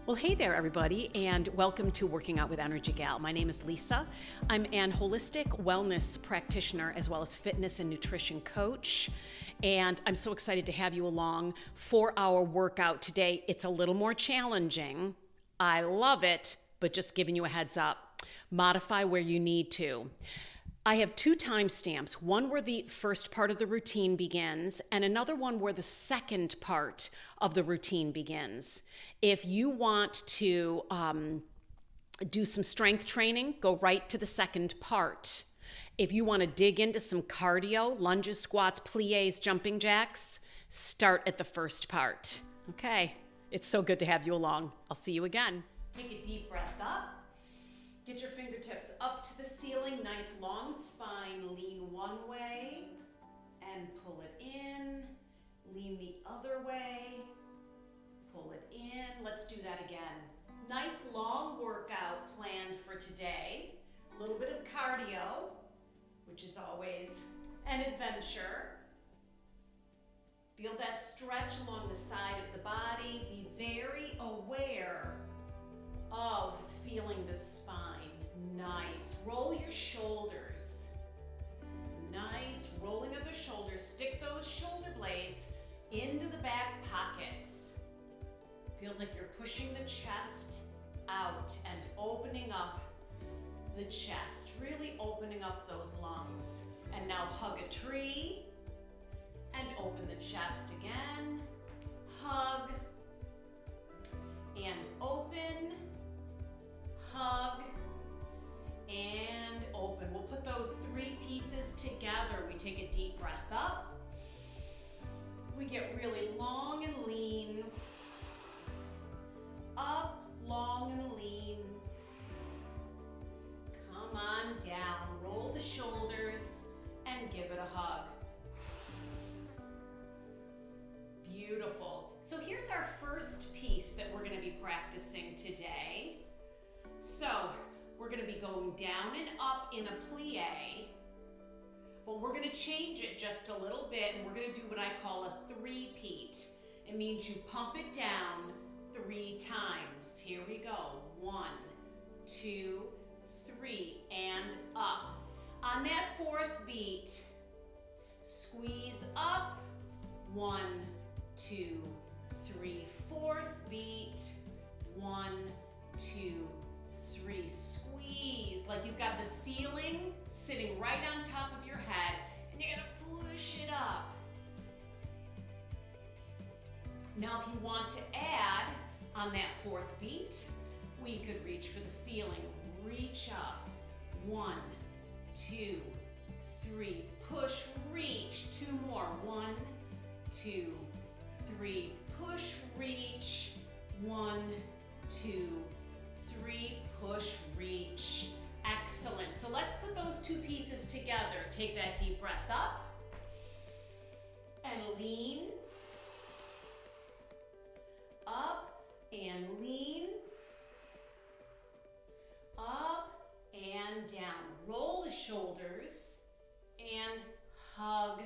Well, hey there, everybody, and welcome to Working Out with EnergieGal. My name is Lisa. I'm an holistic wellness practitioner as well as fitness and nutrition coach, and I'm so excited to have you along for our workout today. It's a little more challenging. I love it, but just giving you a heads up. Modify where you need to. I have two timestamps, one where the first part of the routine begins and another one where the second part of the routine begins. If you want to do some strength training, go right to the second part. If you want to dig into some cardio, lunges, squats, plies, jumping jacks, start at the first part. Okay, it's so good to have you along. I'll see you again. Take a deep breath up. Get your fingertips up to the ceiling, nice long spine. Lean one way and pull it in. Lean the other way, pull it in. Let's do that again. Nice long workout planned for today. A little bit of cardio, which is always an adventure. Feel that stretch along the side of the body. Be very aware of feeling the spine. Nice. Roll your shoulders. Nice. Rolling of the shoulders. Stick those shoulder blades into the back pockets. Feels like you're pushing the chest out and opening up the chest. Really opening up those lungs. And now hug a tree and open the chest again. Hug and open. Hug and open. We'll put those three pieces together. We take a deep breath up. We get really long and lean. Up, long and lean. Come on down. Roll the shoulders and give it a hug. Beautiful. So here's our first piece that we're going to be practicing today. So we're going to be going down and up in a plie, but we're going to change it just a little bit, and we're going to do what I call a three-peat. It means you pump it down 3 times. Here we go. 1, 2, 3, and up. On that fourth beat, squeeze up. 1, 2, 3. Fourth beat. 1, 2, 3. Squeeze like you've got the ceiling sitting right on top of your head, and you're gonna push it up. Now, if you want to add on that fourth beat, we could reach for the ceiling. Reach up. 1, 2, 3. Push, reach. 2 more. 1, 2, 3. Push, reach. 1, 2, 3. Push, reach. Excellent. So let's put those two pieces together. Take that deep breath up and lean. Up and lean. Up and down. Roll the shoulders and hug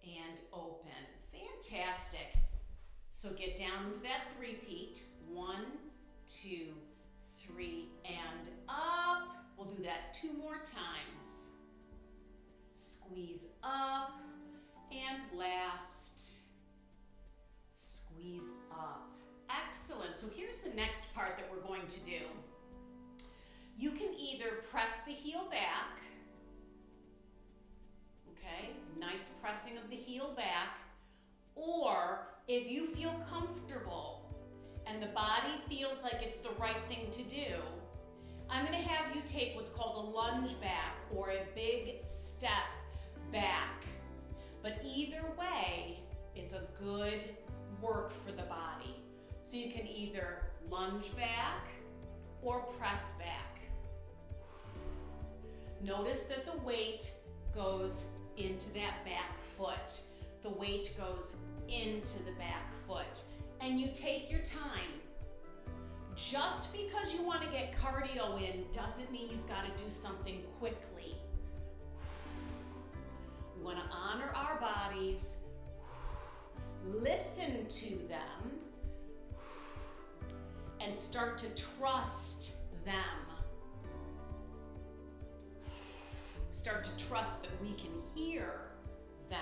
and open. Fantastic. So get down into that three-peat. 1, 2, 3, and up. We'll do that 2 more times. Squeeze up, and last, squeeze up. Excellent. So here's the next part that we're going to do. You can either press the heel back, okay, nice pressing of the heel back, or if you feel comfortable and the body feels like it's the right thing to do, I'm going to have you take what's called a lunge back or a big step back. But either way, it's a good work for the body. So you can either lunge back or press back. Notice that the weight goes into that back foot. The weight goes into the back foot. And you take your time. Just because you want to get cardio in doesn't mean you've got to do something quickly. We want to honor our bodies, listen to them, and and start to trust them. Start to trust that we can hear them.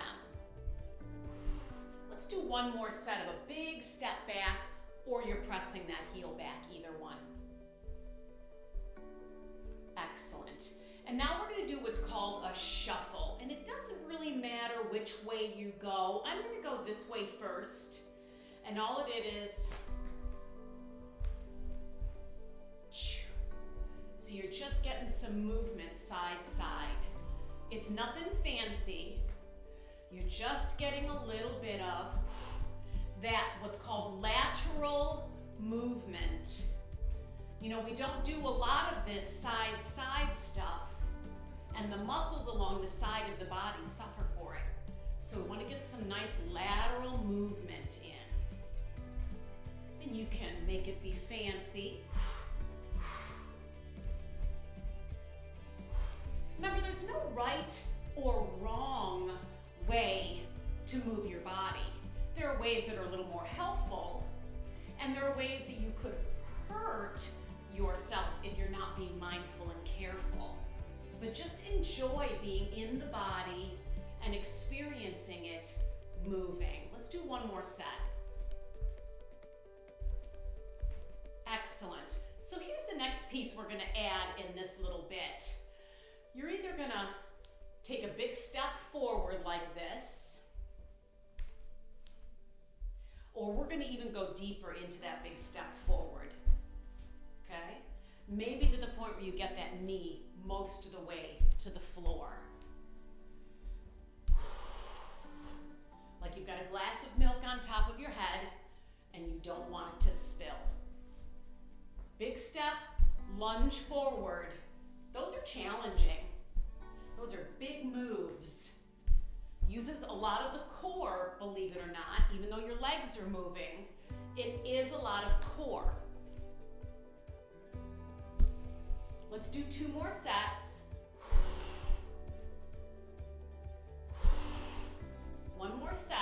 Let's do one more set of a big step back, or you're pressing that heel back, either one. Excellent. And now we're going to do what's called a shuffle. And it doesn't really matter which way you go. I'm going to go this way first. And all it is, so you're just getting some movement side side. It's nothing fancy. You're just getting a little bit of that, what's called lateral movement. You know, we don't do a lot of this side stuff, and the muscles along the side of the body suffer for it. So we want to get some nice lateral movement in. And you can make it be fancy. Remember, there's no right or wrong way to move your body. There are ways that are a little more helpful, and there are ways that you could hurt yourself if you're not being mindful and careful. But just enjoy being in the body and experiencing it moving. Let's do one more set. Excellent. So here's the next piece we're going to add in this little bit. You're either going to take a big step forward like this, or we're going to even go deeper into that big step forward. Okay? Maybe to the point where you get that knee most of the way to the floor. Like you've got a glass of milk on top of your head and you don't want it to spill. Big step, lunge forward. Those are challenging. Those are big moves. Uses a lot of the core, believe it or not, even though your legs are moving. It is a lot of core. Let's do 2 more sets. 1 more set.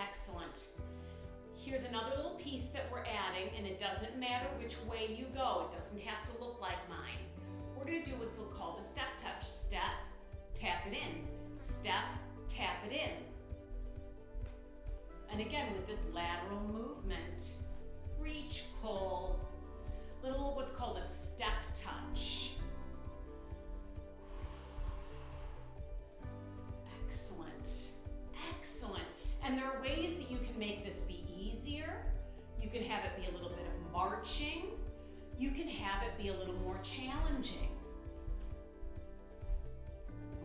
Excellent. Here's another little piece that we're adding, and it doesn't matter which way you go. It doesn't have to look like mine. We're going to do what's called a step touch. Step, tap it in. Step, tap it in. And again, with this lateral movement, reach, pull, little what's called a step touch. Excellent, excellent. And there are ways that you can make this be easier. You can have it be a little bit of marching. You can have it be a little more challenging.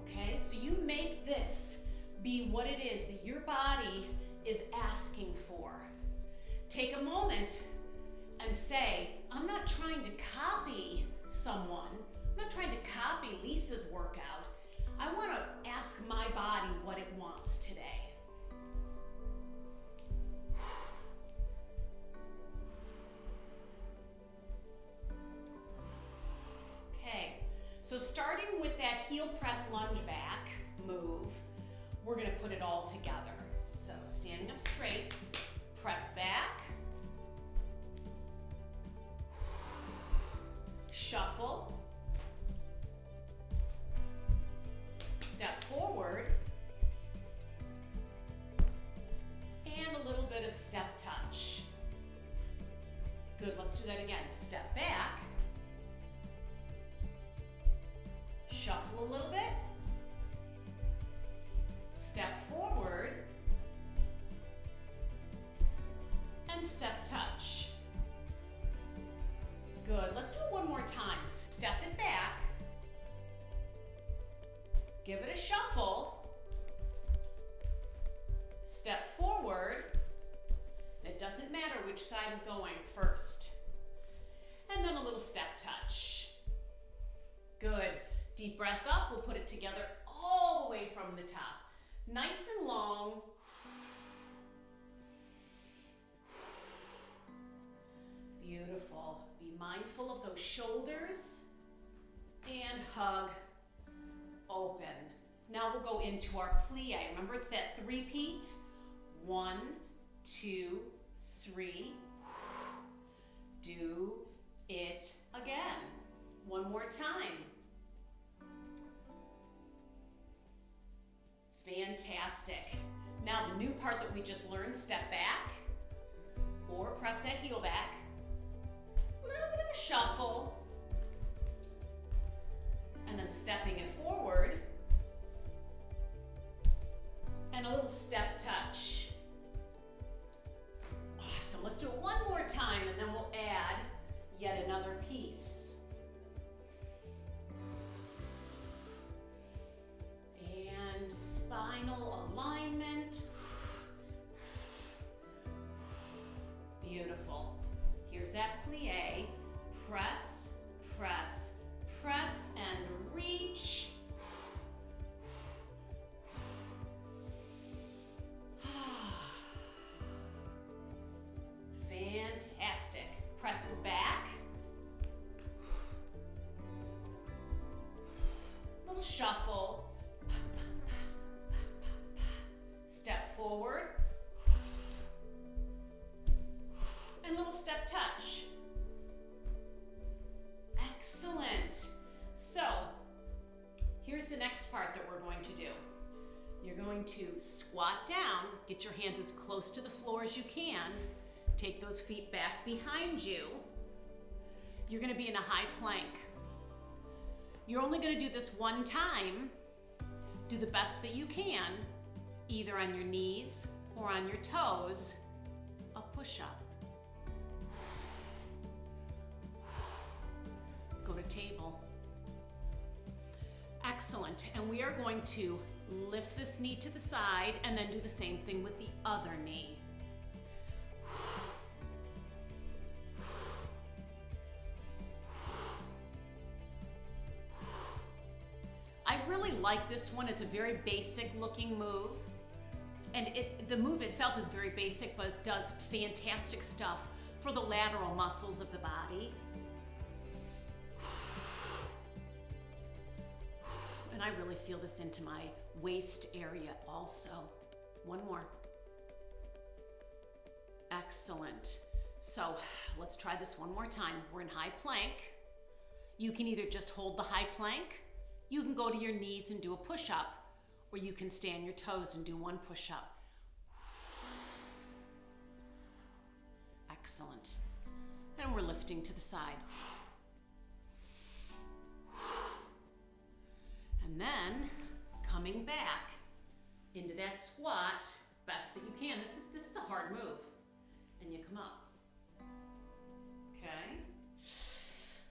Okay, so you make this be what it is that your body is asking for. Take a moment and say, I'm not trying to copy someone. I'm not trying to copy Lisa's workout. I want to ask my body what it wants today. Okay, so starting with that heel press lunge back move, we're going to put it all together. So standing up straight, press back, shuffle, step forward, and a little bit of step touch. Good, let's do that again. Step back, shuffle a little bit, step forward, and step touch. Good, let's do it one more time. Step it back, give it a shuffle, step forward. It doesn't matter which side is going first. And then a little step touch. Good, deep breath up, we'll put it together all the way from the top. Nice and long. Beautiful. Be mindful of those shoulders and hug, open. Now we'll go into our plie. Remember, it's that 3-peat. 1, 2, 3. Do it again. One more time. Fantastic. Now the new part that we just learned, step back or press that heel back. A little bit of a shuffle. And then stepping it forward. And a little step touch. Awesome. Let's do it one more time and then we'll add yet another piece. And spinal alignment. Beautiful. Here's that plie. Press, press, press, and reach. Fantastic. Presses back. Little shuffle. Step forward. And little step touch. Excellent. So, here's the next part that we're going to do. You're going to squat down, get your hands as close to the floor as you can. Take those feet back behind you. You're going to be in a high plank. You're only going to do this one time. Do the best that you can, either on your knees or on your toes. A push-up. Go to table. Excellent. And we are going to lift this knee to the side and then do the same thing with the other knee. I really like this one. It's a very basic looking move. And the move itself is very basic, but does fantastic stuff for the lateral muscles of the body. And I really feel this into my waist area also. One more. Excellent. So let's try this one more time. We're in high plank. You can either just hold the high plank, you can go to your knees and do a push-up, or you can stay on your toes and do one push-up. Excellent. And we're lifting to the side. And then coming back into that squat, best that you can. This is a hard move. And you come up. Okay?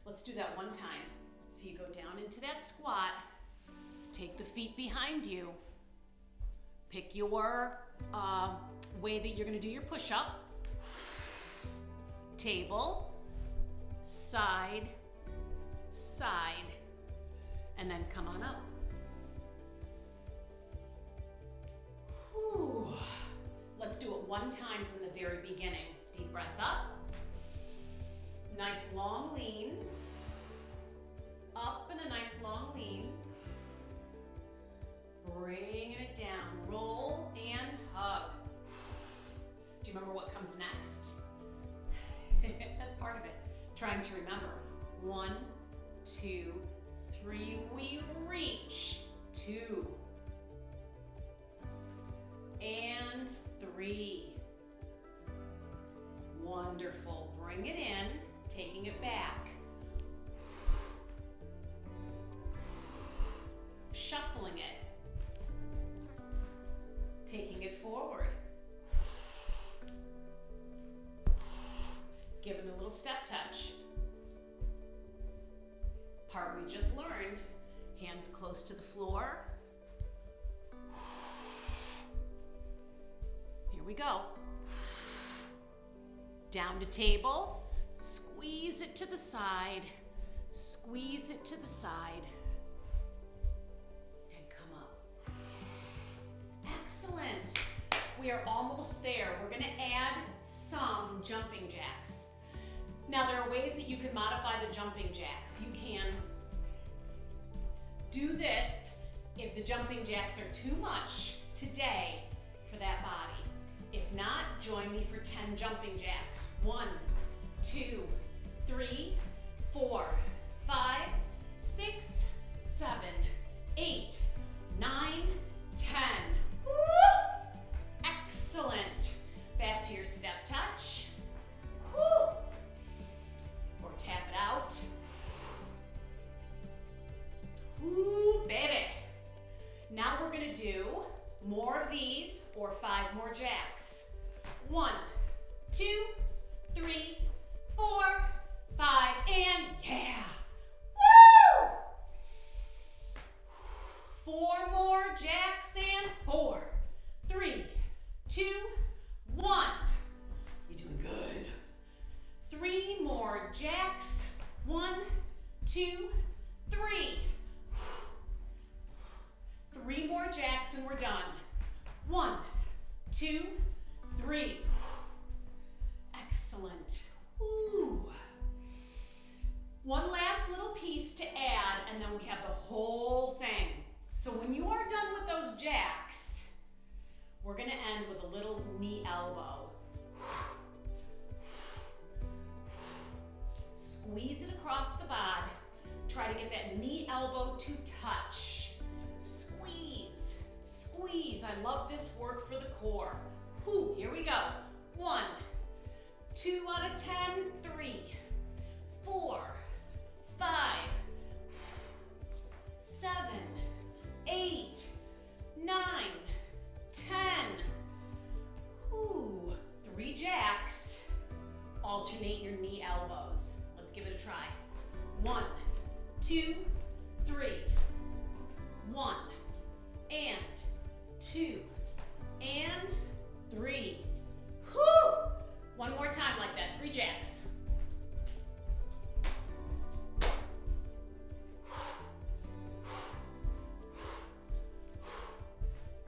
Let's do that one time. So you go down into that squat, take the feet behind you, pick your way that you're going to do your push-up, table, side, side, and then come on up. Whew. Let's do it one time from the very beginning. Deep breath up. Nice long lean. Up and a nice long lean. Bringing it down. Roll and hug. Do you remember what comes next? That's part of it. Trying to remember. 1, 2, 3. We reach. 2. And 3. Wonderful. Bring it in, taking it back. Shuffling it. Taking it forward. Giving a little step touch. Part we just learned. Hands close to the floor. Here we go. Down to table. Squeeze it to the side. Squeeze it to the side. And come up. Excellent. We are almost there. We're going to add some jumping jacks. Now, there are ways that you can modify the jumping jacks. You can do this if the jumping jacks are too much today for that body. If not, join me for 10 jumping jacks. 1, 2, 3, 4, 5, 6, 7, 8, 9, 10. Woo! Excellent. Back to your step touch. Woo! Or tap it out. Woo, baby. Now we're gonna do more of these or 5 more jacks. 1, 2, 3, 4, 5, and yeah. Woo! 4 more jacks and 4, 3, 2, 1. You're doing good. 3 more jacks. 1, 2, 3. 3 more jacks and we're done. 1, 2, 3. Excellent. Ooh. One last little piece to add and then we have the whole thing. So when you are done with those jacks, we're gonna end with a little knee elbow. Squeeze it across the bod. Try to get that knee elbow to touch. Squeeze, squeeze. I love this work for the core. Whew, here we go. 1, 2 out of 10, 3, 4, 5, 7, 8, 9, 10. Ooh, 3 jacks. Alternate your knee elbows. Let's give it a try. 1, 2, 3. 1, and 2, and 3. Whew! One more time like that. 3 jacks.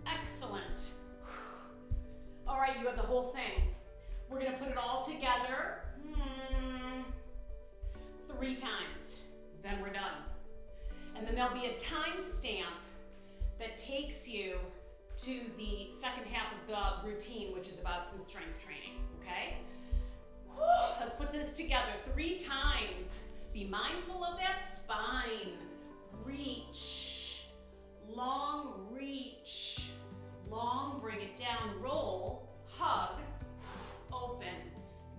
Excellent. All right, you have the whole thing. We're gonna put it all together 3 times. Then we're done. And then there'll be a time stamp that takes you to the second half of the routine, which is about some strength training, okay? Whew, let's put this together 3 times. Be mindful of that spine. Reach, long reach, long, bring it down, roll, hug, open.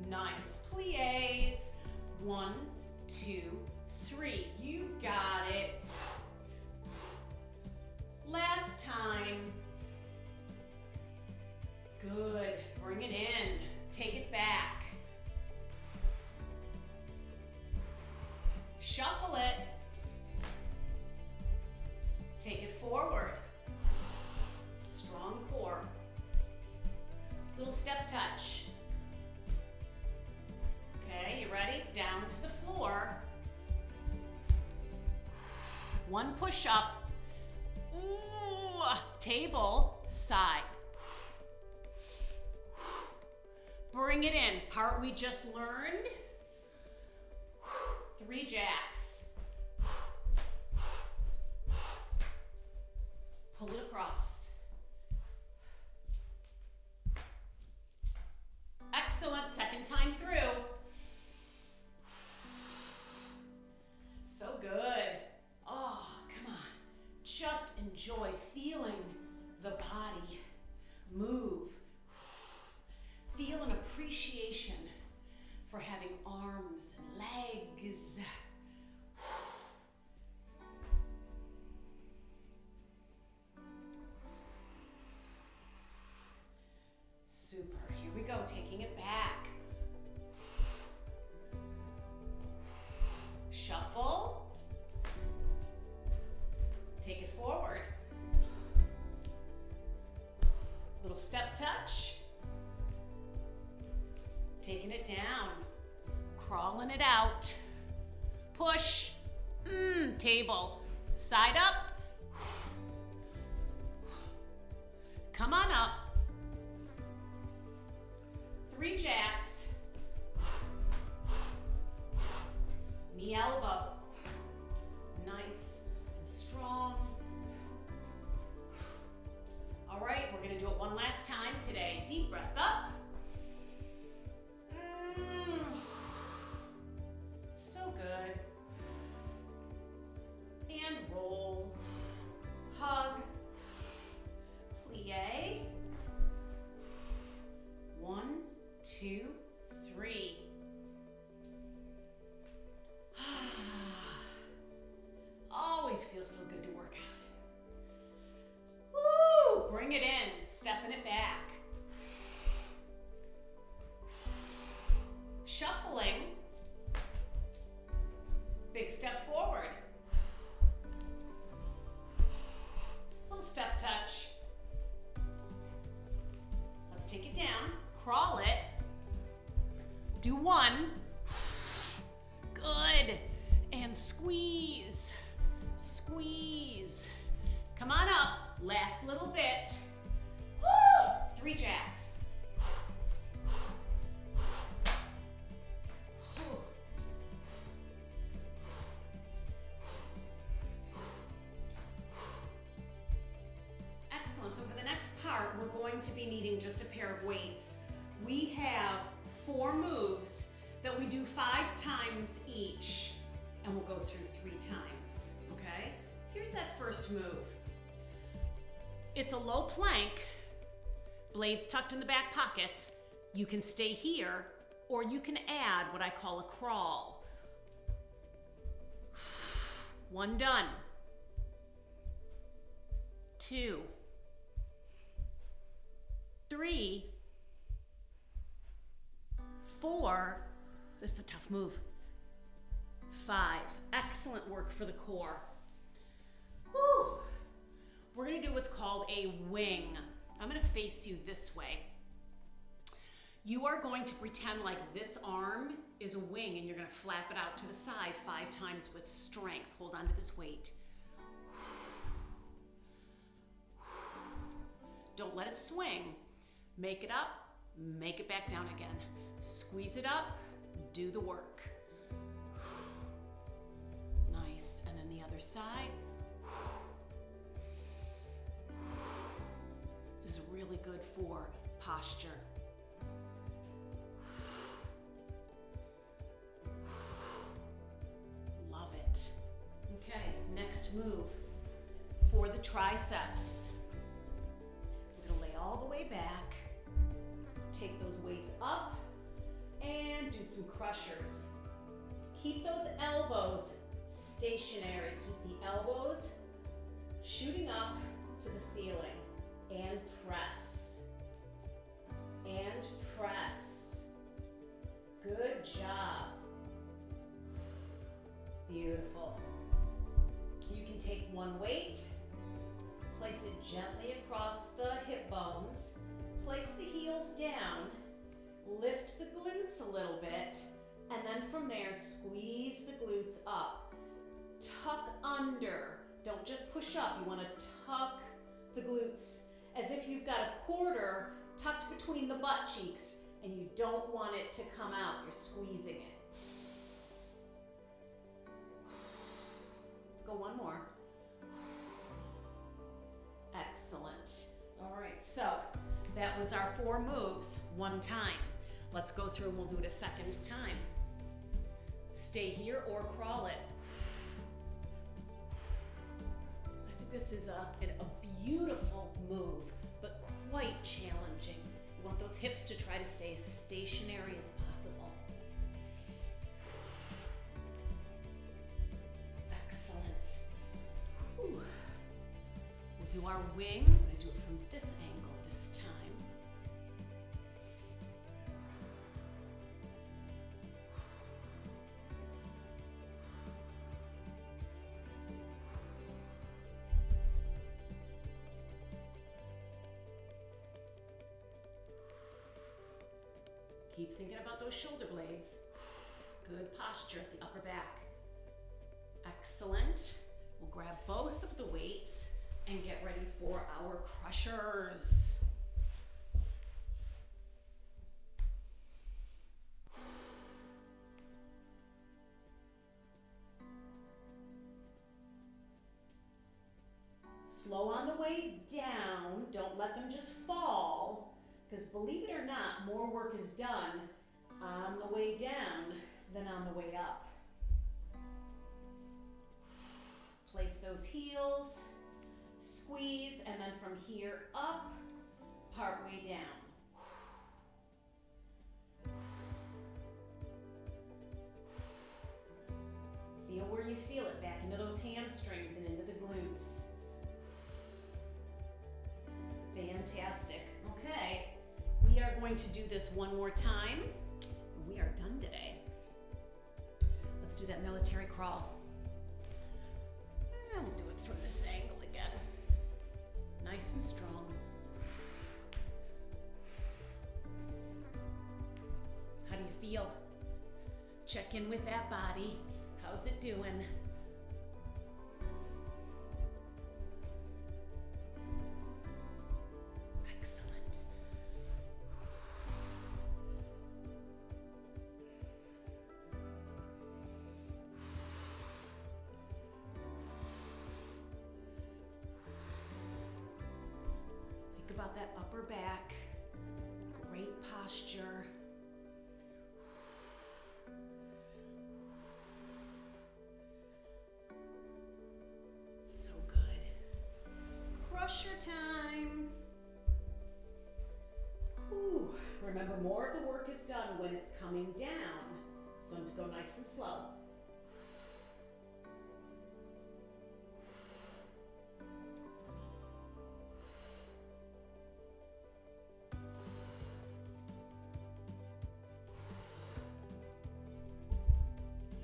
Nice plies. 1, 2, 3. You got it. Last time. Good. Bring it in. Take it back. Shuffle it. Take it forward. Strong core. Little step touch. Okay, you ready? Down to the floor. 1 push up. Ooh, table, side. Bring it in. Part we just learned. 3 jacks. Pull it across. Excellent. Second time through. So good. Oh, come on. Just enjoy feeling the body move. Feel an appreciation for having arms and legs. Super. Here we go. Taking it back. Shuffle. Take it forward. Little step touch. Taking it down. Crawling it out. Push. Table. Side up. Come on up. 3 jacks. Knee elbow. Nice and strong. All right, we're gonna do it one last time today. Okay, deep breath up. So good. And roll. Hug. Plie. 1, 2, 3. Always feels so good to work out. Woo! Bring it in, stepping it back. Shuffling. Big step forward. Little step touch. Let's take it down. Crawl it. Do 1. Good. And squeeze. Squeeze. Come on up. Last little bit. Woo! 3 jacks. Excellent. So for the next part, we're going to be needing just a pair of weights. We have 4 moves that we do 5 times each, and we'll go through 3 times, okay? Here's that first move. It's a low plank, blades tucked in the back pockets. You can stay here, or you can add what I call a crawl. 1 done. 2. 3. 4. This is a tough move. 5. Excellent work for the core. Woo! We're gonna do what's called a wing. I'm gonna face you this way. You are going to pretend like this arm is a wing and you're gonna flap it out to the side 5 times with strength. Hold on to this weight. Don't let it swing. Make it up, make it back down again. Squeeze it up, do the work. Nice, and then the other side. This is really good for posture. Love it. Okay, next move for the triceps. We're gonna lay all the way back, take those weights up, and do some crushers. Keep those elbows stationary. Keep the elbows shooting up to the ceiling. And press. And press. Good job. Beautiful. You can take 1 weight, place it gently across the hip bones, place the heels down, lift the glutes a little bit, and then from there, squeeze the glutes up. Tuck under. Don't just push up. You want to tuck the glutes as if you've got a quarter tucked between the butt cheeks and you don't want it to come out. You're squeezing it. Let's go 1 more. Excellent. All right, so that was our 4 moves 1 time. Let's go through and we'll do it a second time. Stay here or crawl it. I think this is a beautiful move, but quite challenging. You want those hips to try to stay as stationary as possible. Excellent. Whew. We'll do our wing. I'm going to do it from this angle this time. Keep thinking about those shoulder blades. Good posture at the upper back. Excellent. We'll grab both of the weights and get ready for our crushers. Slow on the way down. Don't let them just fall, Because believe it or not, more work is done on the way down than on the way up. Place those heels, squeeze, and then from here up, part way down. Feel where you feel it, back into those hamstrings and into the glutes. Fantastic. Okay, we are going to do this one more time. We are done today. Let's do that military crawl. And we'll do it from this angle again. Nice and strong. How do you feel? Check in with that body. How's it doing? Excellent. Think about that upper back. Great posture. Crusher time. Ooh, remember, more of the work is done when it's coming down. So to go nice and slow.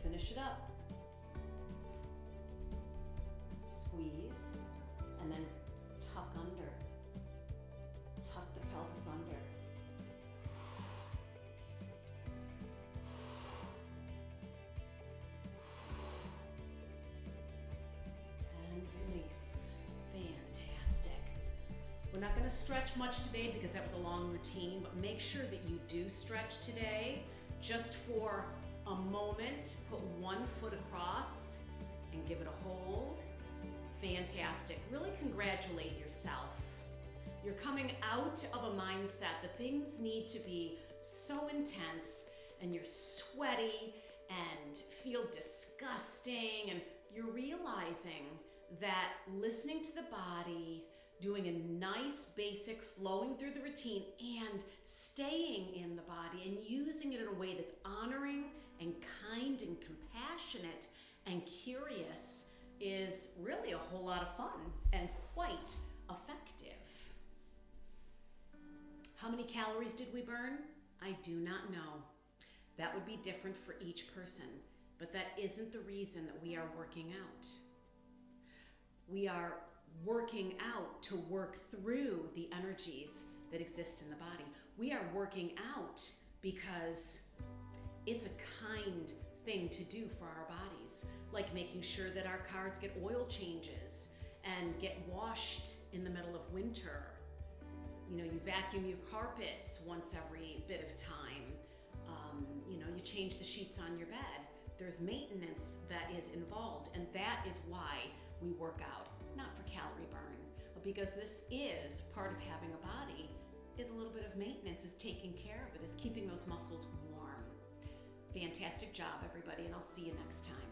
Finish it up. Squeeze, and then tuck under. Tuck the pelvis under. And release. Fantastic. We're not going to stretch much today because that was a long routine, but make sure that you do stretch today just for a moment. Put one foot across and give it a hold. Fantastic. Really congratulate yourself. You're coming out of a mindset that things need to be so intense and you're sweaty and feel disgusting, and you're realizing that listening to the body, doing a nice basic flowing through the routine and staying in the body and using it in a way that's honoring and kind and compassionate and curious is really a whole lot of fun and quite effective. How many calories did we burn? I do not know. That would be different for each person, but that isn't the reason that we are working out. We are working out to work through the energies that exist in the body. We are working out because it's a kind thing to do for our bodies, like making sure that our cars get oil changes and get washed in the middle of winter. You know, you vacuum your carpets once every bit of time. You change the sheets on your bed. There's maintenance that is involved, and that is why we work out, not for calorie burn, but because this is part of having a body, is a little bit of maintenance, is taking care of it, is keeping those muscles warm. Fantastic job, everybody, and I'll see you next time.